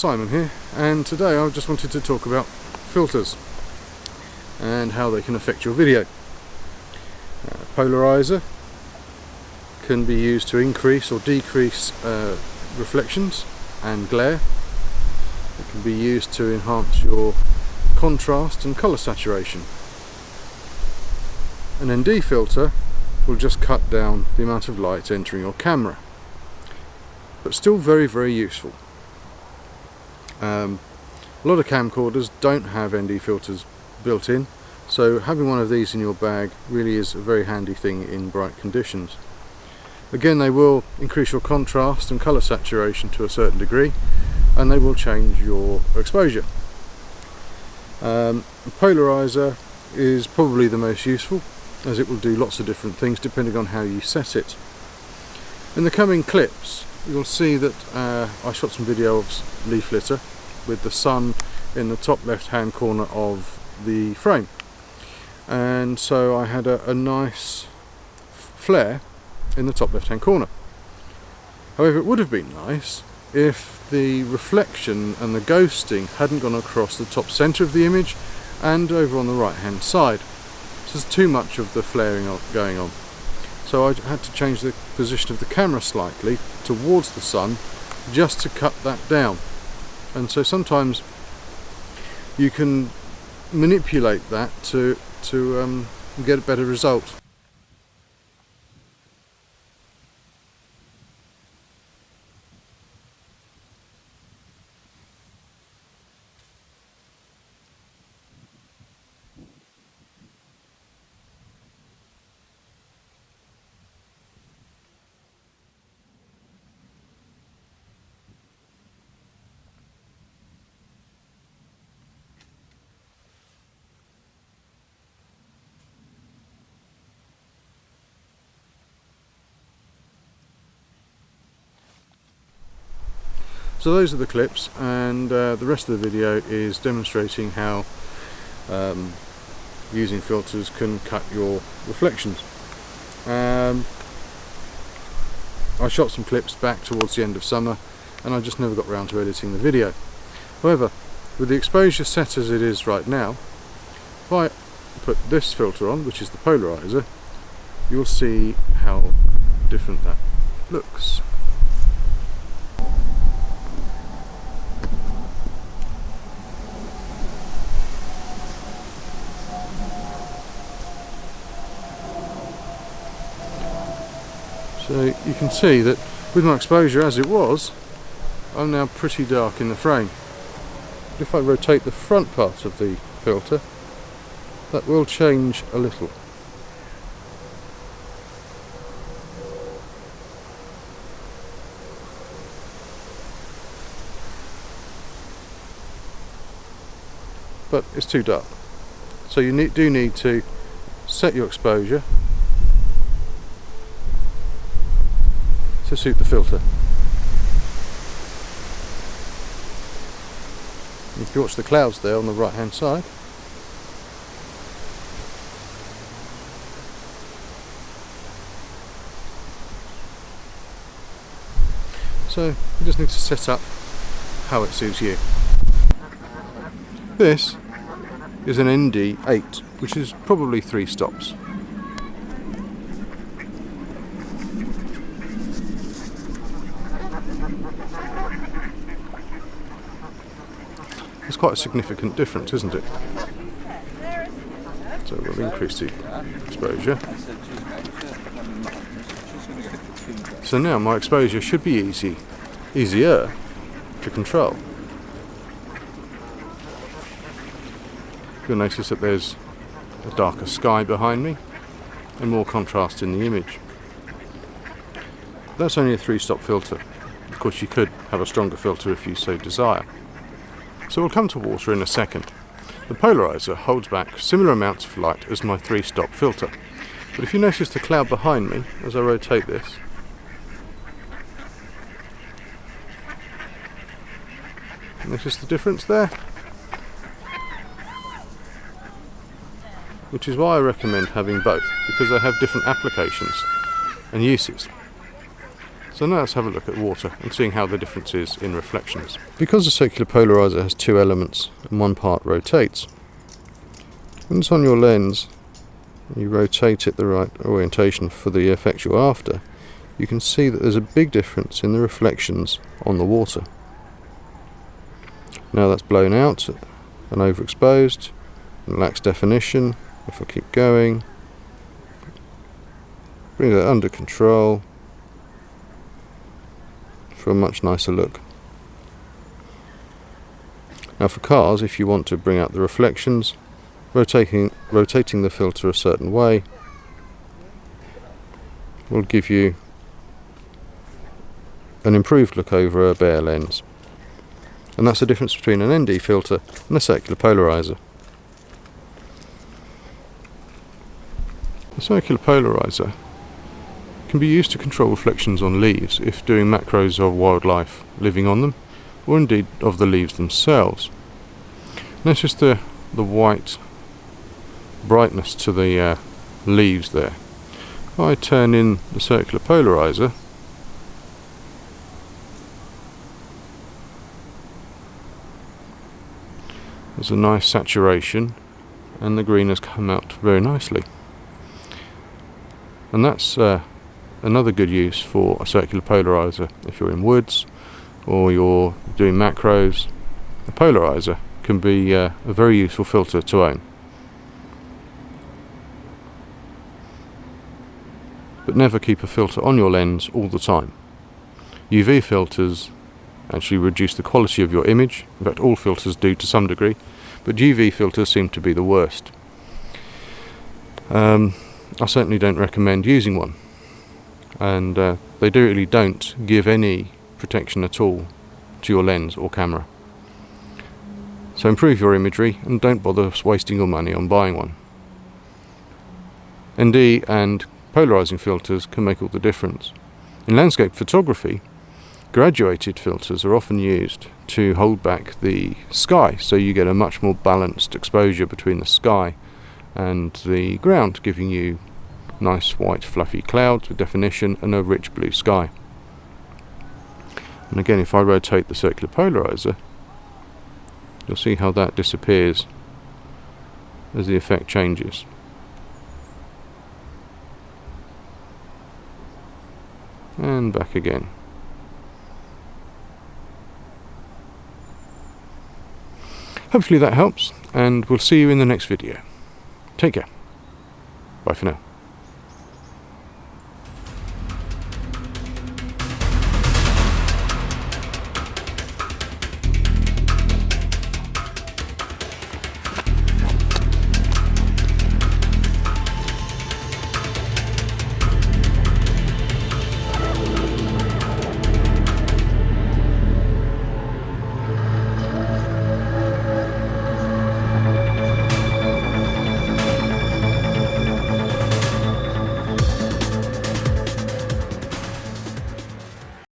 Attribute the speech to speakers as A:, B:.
A: Simon here, and today I just wanted to talk about filters and how they can affect your video. Polarizer can be used to increase or decrease reflections and glare. It can be used to enhance your contrast and colour saturation. An ND filter will just cut down the amount of light entering your camera, but still very, very useful. A lot of camcorders don't have ND filters built in, so having one of these in your bag really is a very handy thing in bright conditions. Again, they will increase your contrast and colour saturation to a certain degree, and they will change your exposure. Polarizer is probably the most useful, as it will do lots of different things depending on how you set it. In the coming clips you'll see that I shot some video of leaf litter with the sun in the top left hand corner of the frame, and so I had a nice flare in the top left hand corner. However, it would have been nice if the reflection and the ghosting hadn't gone across the top centre of the image and over on the right hand side. So there's too much of the flaring going on. So I had to change the position of the camera slightly towards the sun just to cut that down. And so sometimes you can manipulate that to get a better result. So those are the clips, and the rest of the video is demonstrating how using filters can cut your reflections. I shot some clips back towards the end of summer and I just never got around to editing the video. However, with the exposure set as it is right now, if I put this filter on, which is the polarizer, you'll see how different that looks. So you can see that with my exposure as it was, I'm now pretty dark in the frame. But if I rotate the front part of the filter, that will change a little. But it's too dark. So you do need to set your exposure to suit the filter. If you watch the clouds there on the right hand side, so you just need to set up how it suits you. This is an ND8, which is probably 3 stops. It's quite a significant difference, isn't it? So we'll increase the exposure. So now my exposure should be easier to control. You'll notice that there's a darker sky behind me and more contrast in the image. That's only a 3-stop filter. Of course, you could have a stronger filter if you so desire. So we'll come to water in a second. The polarizer holds back similar amounts of light as my 3-stop filter. But if you notice the cloud behind me as I rotate this, notice the difference there? Which is why I recommend having both, because they have different applications and uses. So So now let's have a look at water and seeing how the difference is in reflections. Because the circular polarizer has two elements and one part rotates, when it's on your lens, you rotate it the right orientation for the effect you're after, you can see that there's a big difference in the reflections on the water. Now that's blown out and overexposed and lacks definition. If I keep going, bring that under control for a much nicer look. Now for cars, if you want to bring out the reflections, rotating the filter a certain way will give you an improved look over a bare lens. And that's the difference between an ND filter and a circular polarizer. The circular polarizer can be used to control reflections on leaves if doing macros of wildlife living on them, or indeed of the leaves themselves. Notice the white brightness to the leaves there. If I turn in the circular polarizer, there's a nice saturation and the green has come out very nicely. And that's another good use for a circular polarizer if you're in woods or you're doing macros. A polarizer can be a very useful filter to own. But never keep a filter on your lens all the time. UV filters actually reduce the quality of your image. In fact, all filters do to some degree, but UV filters seem to be the worst. I certainly don't recommend using one, and they really don't give any protection at all to your lens or camera. So improve your imagery and don't bother wasting your money on buying one. ND and polarizing filters can make all the difference. In landscape photography, graduated filters are often used to hold back the sky, so you get a much more balanced exposure between the sky and the ground, giving you nice white fluffy clouds with definition and a rich blue sky. And again, if I rotate the circular polarizer, you'll see how that disappears as the effect changes. And back again. Hopefully that helps, and we'll see you in the next video. Take care. Bye for now.